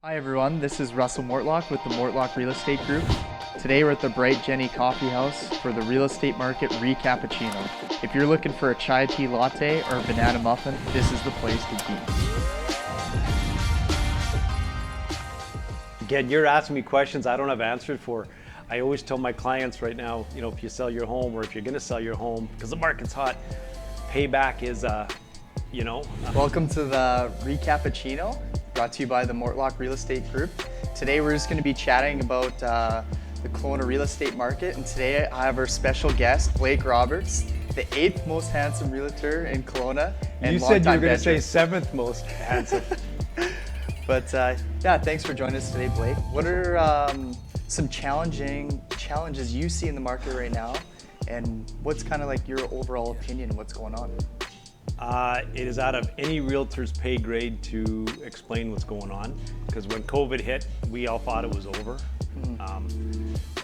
Hi everyone, this is Russell Mortlock with the Mortlock Real Estate Group. Today we're at the Bright Jenny Coffee House for the Real Estate Market ReCappuccino. If you're looking for a chai tea latte or a banana muffin, this is the place to be. Again, you're asking me questions I don't have answers for. I always tell my clients right now, if you sell your home or if you're gonna sell your home, because the market's hot, payback is, Welcome to the ReCappuccino, brought to you by the Mortlock Real Estate Group. Today we're just going to be chatting about the Kelowna real estate market, and today I have our special guest, Blake Roberts, the 8th most handsome realtor in Kelowna. And you said you were going to say veteran. 7th most handsome. But yeah, thanks for joining us today, Blake. What are some challenges you see in the market right now, and what's kind of like your overall opinion of what's going on? It is out of any realtor's pay grade to explain what's going on, because when COVID hit, we all thought it was over.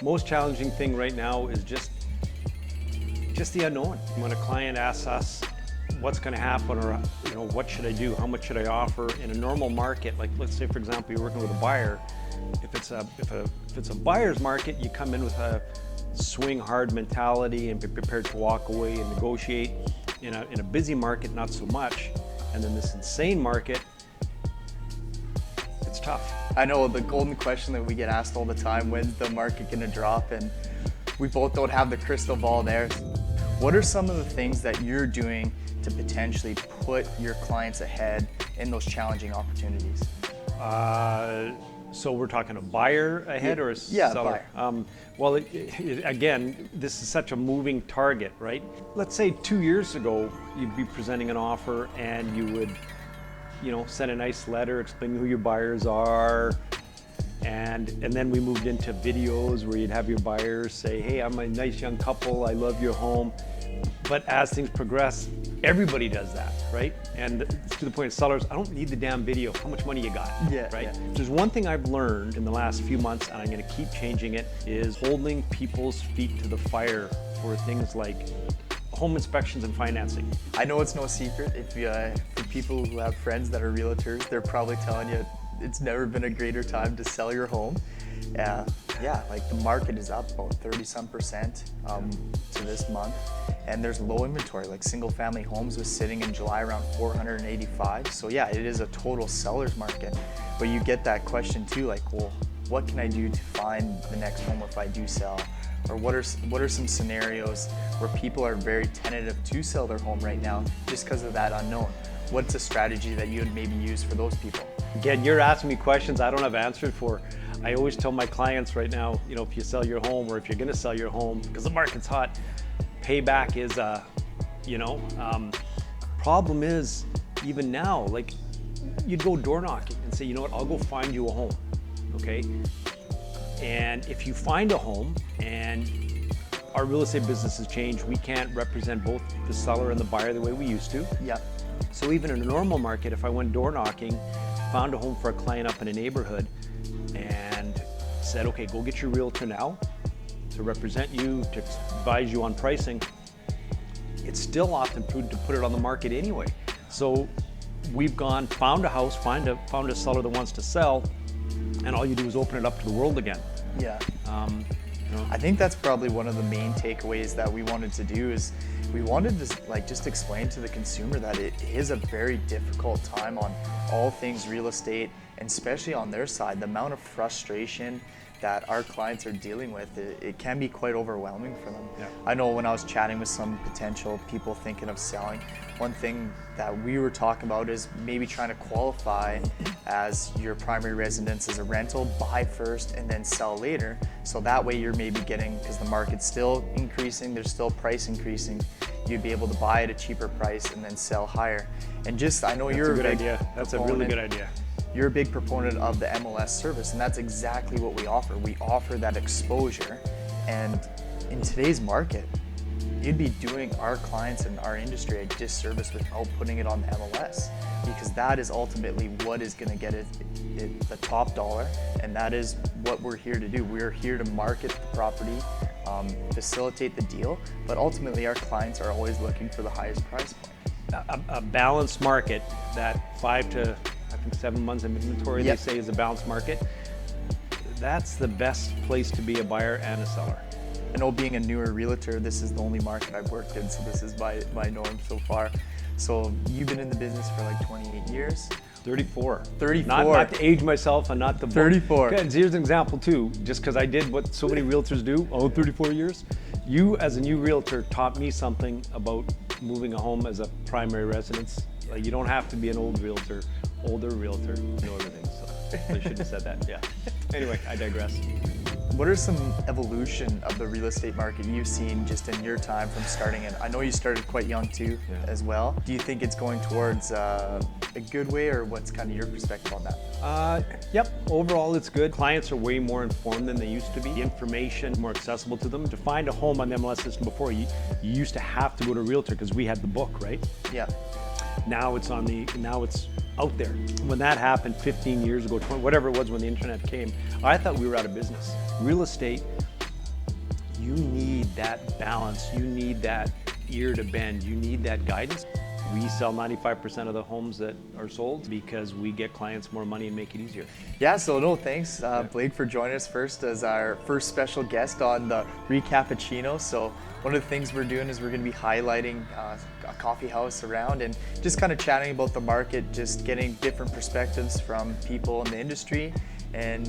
Most challenging thing right now is just the unknown. When a client asks us what's going to happen, or what should I do, how much should I offer in a normal market, like let's say for example you're working with a buyer, if it's a buyer's market, you come in with a swing hard mentality and be prepared to walk away and negotiate. In a busy market, not so much. And then this insane market, it's tough. I know the golden question that we get asked all the time, when's the market gonna drop? And we both don't have the crystal ball there. What are some of the things that you're doing to potentially put your clients ahead in those challenging opportunities? So we're talking a buyer ahead or a seller? Buyer. Well, again, this is such a moving target, right? Let's say 2 years ago, you'd be presenting an offer and you would, send a nice letter explaining who your buyers are. And then we moved into videos where you'd have your buyers say, hey, I'm a nice young couple, I love your home. But as things progress, everybody does that, right? And to the point of sellers, I don't need the damn video. How much money you got, right? Yeah. There's one thing I've learned in the last few months, and I'm gonna keep changing it, is holding people's feet to the fire for things like home inspections and financing. I know it's no secret, if you, for people who have friends that are realtors, they're probably telling you it's never been a greater time to sell your home. Yeah, like the market is up about 30% to this month, and there's low inventory. Like single family homes was sitting in July around 485. So yeah, it is a total seller's market. But you get that question too, like, well, what can I do to find the next home if I do sell? Or what are some scenarios where people are very tentative to sell their home right now just because of that unknown? What's a strategy that you would maybe use for those people? Again, you're asking me questions I don't have answers for. I always tell my clients right now, if you sell your home or if you're gonna sell your home, because the market's hot, payback is, problem is, even now, like you'd go door knocking and say, you know what, I'll go find you a home, okay? And if you find a home, and our real estate business has changed, we can't represent both the seller and the buyer the way we used to. Yeah. So even in a normal market, if I went door knocking, found a home for a client up in a neighborhood, and said, okay, go get your realtor now to represent you, to advise you on pricing, it's still often prudent to put it on the market anyway. So we've found a house, found a seller that wants to sell, and all you do is open it up to the world again. Yeah. I think that's probably one of the main takeaways that we wanted to do, is we wanted to just explain to the consumer that it is a very difficult time on all things real estate, and especially on their side, the amount of frustration that our clients are dealing with, it can be quite overwhelming for them. Yeah. I know when I was chatting with some potential people thinking of selling, one thing that we were talking about is maybe trying to qualify as your primary residence as a rental, buy first and then sell later. So that way you're maybe getting, because the market's still increasing, there's still price increasing, you'd be able to buy at a cheaper price and then sell higher. And I know you're a good big idea. That's a really good idea. You're a big proponent of the MLS service, and that's exactly what we offer. We offer that exposure, and in today's market, you'd be doing our clients and our industry a disservice without putting it on the MLS, because that is ultimately what is going to get it the top dollar, and that is what we're here to do. We're here to market the property, facilitate the deal, but ultimately our clients are always looking for the highest price point. A balanced market, that 5 to think 7 months of inventory, Yep. they say is a balanced market. That's the best place to be a buyer and a seller. I know being a newer realtor, this is the only market I've worked in, so this is my norm so far. So you've been in the business for like 28 years? 34. 34. Not to age myself and not to book. 34. Okay, and here's an example too, just because I did what so many realtors do, 34 years. You as a new realtor taught me something about moving a home as a primary residence. Like, you don't have to be an older realtor to know everything. So I should have said that, yeah. Anyway, I digress. What are some evolution of the real estate market you've seen just in your time from starting it? I know you started quite young too, as well. Do you think it's going towards a good way, or what's kind of your perspective on that? Yep, overall it's good. Clients are way more informed than they used to be. The information more accessible to them. To find a home on the MLS system before, you used to have to go to a realtor because we had the book, right? Yeah. Now it's out there. When that happened 15 years ago, 20, whatever it was when the internet came, I thought we were out of business. Real estate, you need that balance. You need that ear to bend. You need that guidance. We sell 95% of the homes that are sold because we get clients more money and make it easier. Yeah, so no, thanks Blake for joining us first as our first special guest on the ReCappuccino. So one of the things we're doing is we're going to be highlighting a coffee house around and just kind of chatting about the market, just getting different perspectives from people in the industry and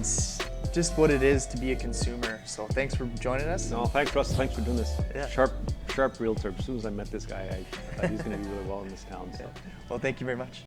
just what it is to be a consumer. So thanks for joining us. No, thanks Russell, thanks for doing this. Yeah. Sharp realtor. As soon as I met this guy, I thought he's going to do really well in this town. So. Well, thank you very much.